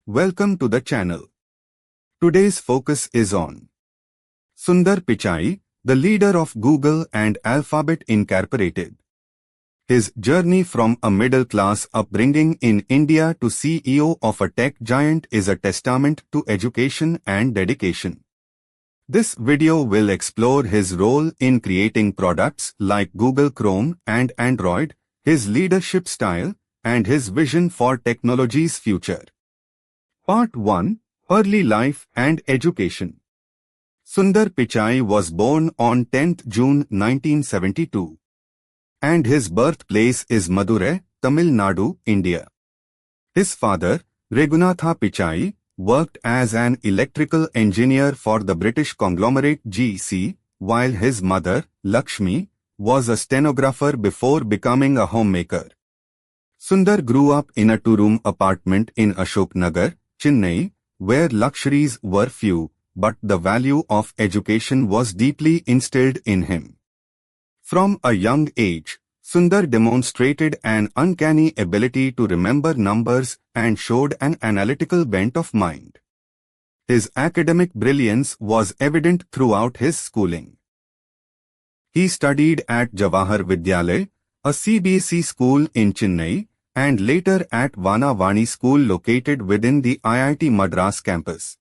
Welcome to the channel. Today's focus is on Sundar Pichai, the leader of Google and Alphabet Incorporated. His journey from a middle-class upbringing in India to CEO of a tech giant is a testament to education and dedication. This video will explore his role in creating products like Google Chrome and Android, his leadership style, and his vision for technology's future. Part 1. Early Life and Education. Sundar Pichai was born on 10th June 1972. And his birthplace is Madurai, Tamil Nadu, India. His father, Raghunatha Pichai, worked as an electrical engineer for the British conglomerate GC, while his mother, Lakshmi, was a stenographer before becoming a homemaker. Sundar grew up in a two-room apartment in Ashoknagar, Chennai, where luxuries were few, but the value of education was deeply instilled in him. From a young age, Sundar demonstrated an uncanny ability to remember numbers and showed an analytical bent of mind. His academic brilliance was evident throughout his schooling. He studied at Jawahar Vidyalaya, a CBSE school in Chennai, and later at Vanavani School located within the IIT Madras campus.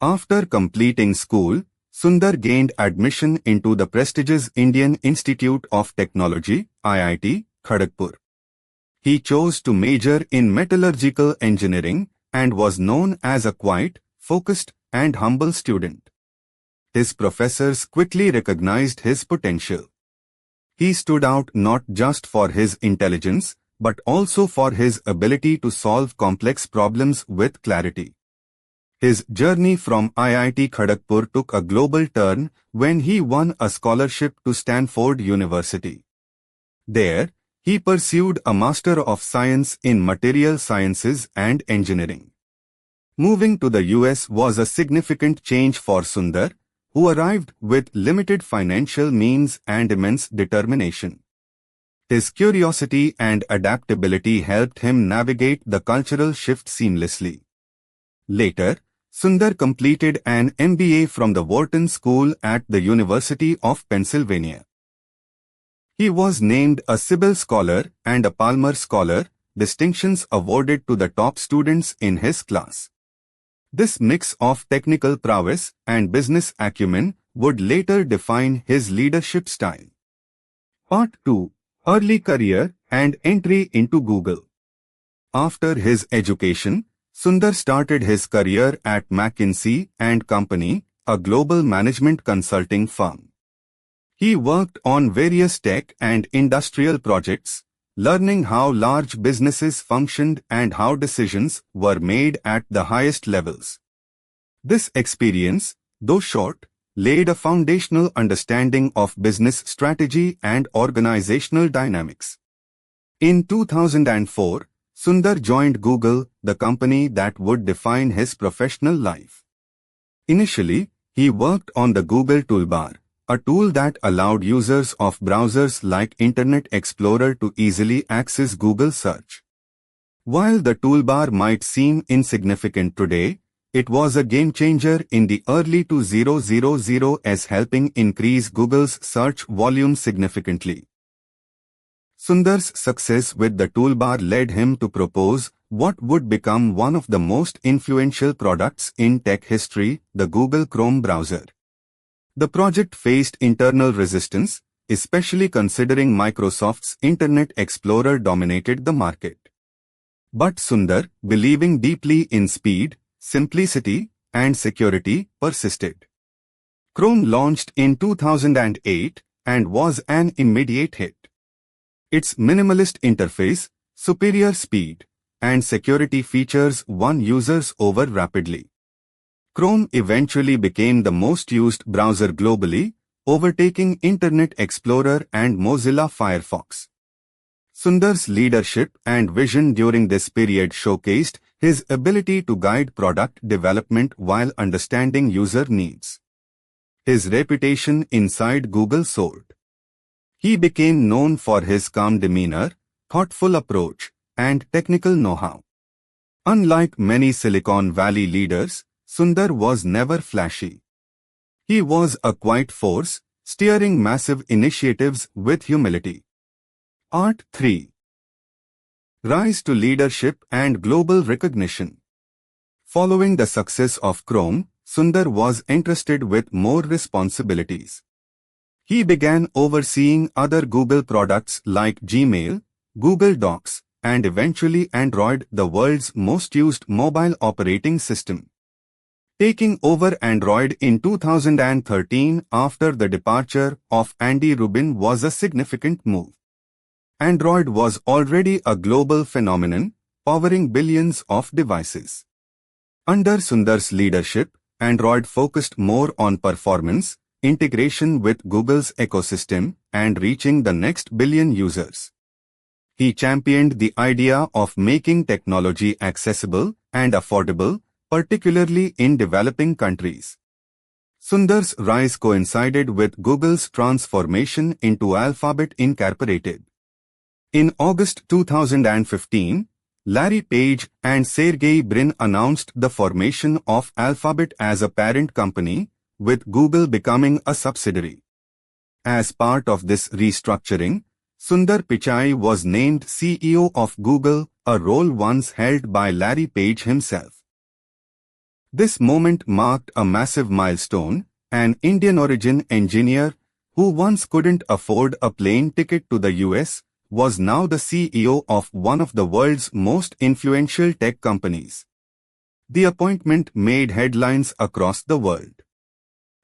After completing school, Sundar gained admission into the prestigious Indian Institute of Technology, IIT, Kharagpur. He chose to major in metallurgical engineering and was known as a quiet, focused, and humble student. His professors quickly recognized his potential. He stood out not just for his intelligence, but also for his ability to solve complex problems with clarity. His journey from IIT Kharagpur took a global turn when he won a scholarship to Stanford University. There, he pursued a Master of Science in Material Sciences and Engineering. Moving to the US was a significant change for Sundar, who arrived with limited financial means and immense determination. His curiosity and adaptability helped him navigate the cultural shift seamlessly. Later, Sundar completed an MBA from the Wharton School at the University of Pennsylvania. He was named a Sibyl Scholar and a Palmer Scholar, distinctions awarded to the top students in his class. This mix of technical prowess and business acumen would later define his leadership style. Part 2. Early career and entry into Google. After his education, Sundar started his career at McKinsey & Company, a global management consulting firm. He worked on various tech and industrial projects, learning how large businesses functioned and how decisions were made at the highest levels. This experience, though short, laid a foundational understanding of business strategy and organizational dynamics. In 2004, Sundar joined Google, the company that would define his professional life. Initially, he worked on the Google Toolbar, a tool that allowed users of browsers like Internet Explorer to easily access Google search. While the toolbar might seem insignificant today, it was a game-changer in the early 2000s, helping increase Google's search volume significantly. Sundar's success with the toolbar led him to propose what would become one of the most influential products in tech history, the Google Chrome browser. The project faced internal resistance, especially considering Microsoft's Internet Explorer dominated the market. But Sundar, believing deeply in speed, simplicity, and security, persisted. Chrome launched in 2008 and was an immediate hit. Its minimalist interface, superior speed, and security features won users over rapidly. Chrome eventually became the most used browser globally, overtaking Internet Explorer and Mozilla Firefox. Sundar's leadership and vision during this period showcased his ability to guide product development while understanding user needs. His reputation inside Google soared. He became known for his calm demeanor, thoughtful approach, and technical know-how. Unlike many Silicon Valley leaders, Sundar was never flashy. He was a quiet force, steering massive initiatives with humility. Art 3. Rise to leadership and global recognition. Following the success of Chrome, Sundar was entrusted with more responsibilities. He began overseeing other Google products like Gmail, Google Docs, and eventually Android, the world's most used mobile operating system. Taking over Android in 2013 after the departure of Andy Rubin was a significant move. Android was already a global phenomenon, powering billions of devices. Under Sundar's leadership, Android focused more on performance, integration with Google's ecosystem, and reaching the next billion users. He championed the idea of making technology accessible and affordable, particularly in developing countries. Sundar's rise coincided with Google's transformation into Alphabet Incorporated. In August 2015, Larry Page and Sergey Brin announced the formation of Alphabet as a parent company, with Google becoming a subsidiary. As part of this restructuring, Sundar Pichai was named CEO of Google, a role once held by Larry Page himself. This moment marked a massive milestone. An Indian-origin engineer who once couldn't afford a plane ticket to the US was now the CEO of one of the world's most influential tech companies. The appointment made headlines across the world.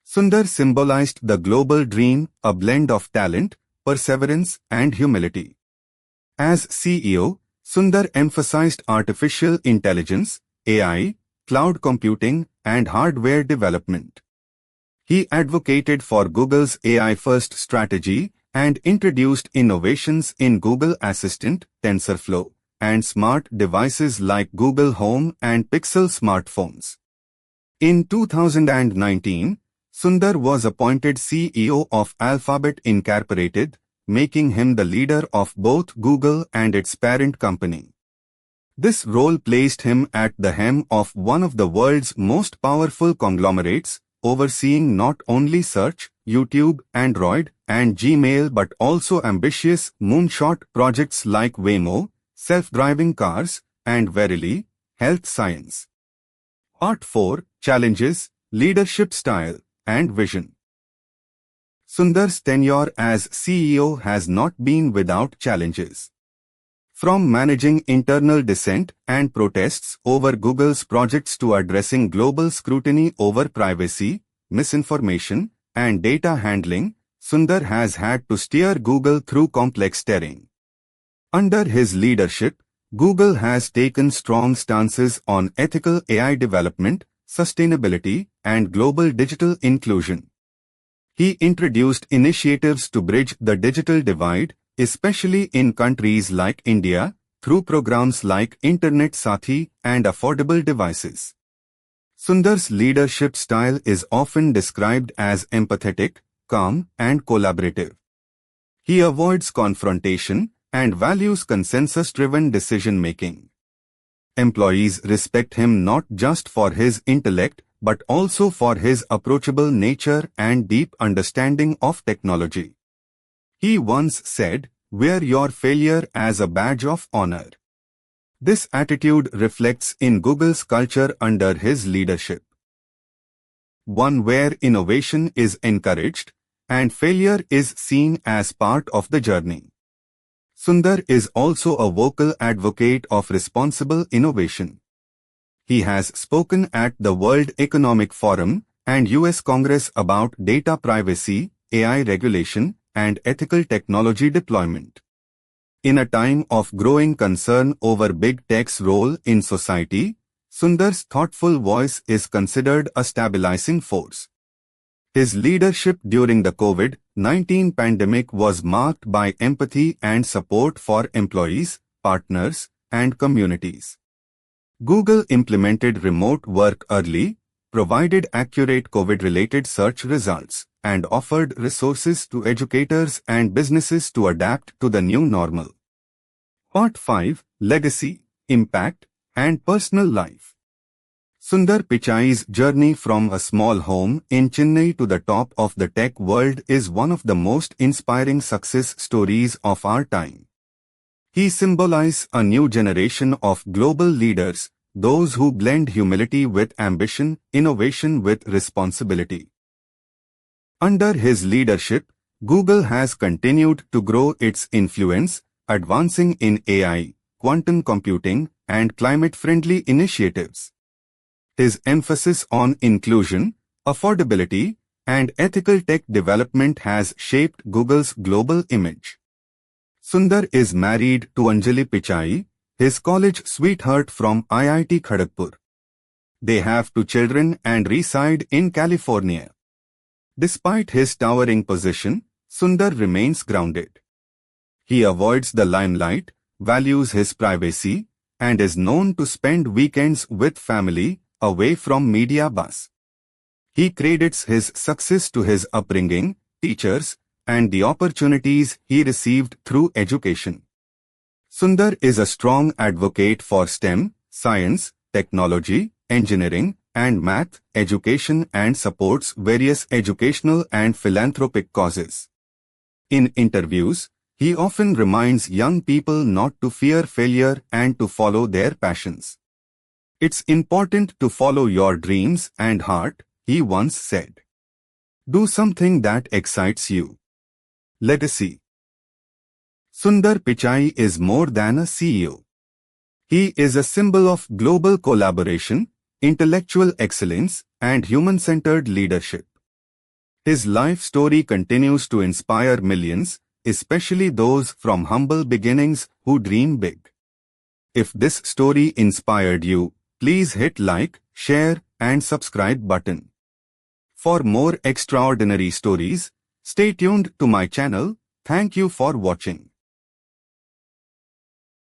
Sundar symbolized the global dream, a blend of talent, perseverance, and humility. As CEO, Sundar emphasized artificial intelligence, AI, cloud computing, and hardware development. He advocated for Google's AI-first strategy and introduced innovations in Google Assistant, TensorFlow, and smart devices like Google Home and Pixel smartphones. In 2019, Sundar was appointed CEO of Alphabet Incorporated, making him the leader of both Google and its parent company. This role placed him at the helm of one of the world's most powerful conglomerates, overseeing not only search, YouTube, Android, and Gmail but also ambitious moonshot projects like Waymo, self-driving cars, and Verily, health science. Part 4. Challenges, Leadership Style, and Vision. Sundar's tenure as CEO has not been without challenges. From managing internal dissent and protests over Google's projects to addressing global scrutiny over privacy, misinformation, and data handling, Sundar has had to steer Google through complex terrain. Under his leadership, Google has taken strong stances on ethical AI development, sustainability, and global digital inclusion. He introduced initiatives to bridge the digital divide, especially in countries like India, through programs like Internet Sathi and affordable devices. Sundar's leadership style is often described as empathetic, calm, and collaborative. He avoids confrontation and values consensus-driven decision-making. Employees respect him not just for his intellect, but also for his approachable nature and deep understanding of technology. He once said, "Wear your failure as a badge of honor." This attitude reflects in Google's culture under his leadership. One where innovation is encouraged and failure is seen as part of the journey. Sundar is also a vocal advocate of responsible innovation. He has spoken at the World Economic Forum and US Congress about data privacy, AI regulation, and ethical technology deployment. In a time of growing concern over big tech's role in society, Sundar's thoughtful voice is considered a stabilizing force. His leadership during the COVID-19 pandemic was marked by empathy and support for employees, partners, and communities. Google implemented remote work early, provided accurate COVID-related search results, and offered resources to educators and businesses to adapt to the new normal. Part 5. Legacy, Impact, and personal life. Sundar Pichai's journey from a small home in Chennai to the top of the tech world is one of the most inspiring success stories of our time. He symbolizes a new generation of global leaders, those who blend humility with ambition, innovation with responsibility. Under his leadership, Google has continued to grow its influence, advancing in AI, quantum computing, and climate-friendly initiatives. His emphasis on inclusion, affordability, and ethical tech development has shaped Google's global image. Sundar is married to Anjali Pichai, his college sweetheart from IIT Kharagpur. They have 2 children and reside in California. Despite his towering position, Sundar remains grounded. He avoids the limelight, values his privacy, and is known to spend weekends with family, away from media buzz. He credits his success to his upbringing, teachers, and the opportunities he received through education. Sundar is a strong advocate for STEM, science, technology, engineering, and math education and supports various educational and philanthropic causes. In interviews, he often reminds young people not to fear failure and to follow their passions. "It's important to follow your dreams and heart," he once said. "Do something that excites you." Legacy. Sundar Pichai is more than a CEO. He is a symbol of global collaboration, intellectual excellence, and human-centered leadership. His life story continues to inspire millions, especially those from humble beginnings who dream big. If this story inspired you, please hit like, share, and subscribe button. For more extraordinary stories, stay tuned to my channel. Thank you for watching.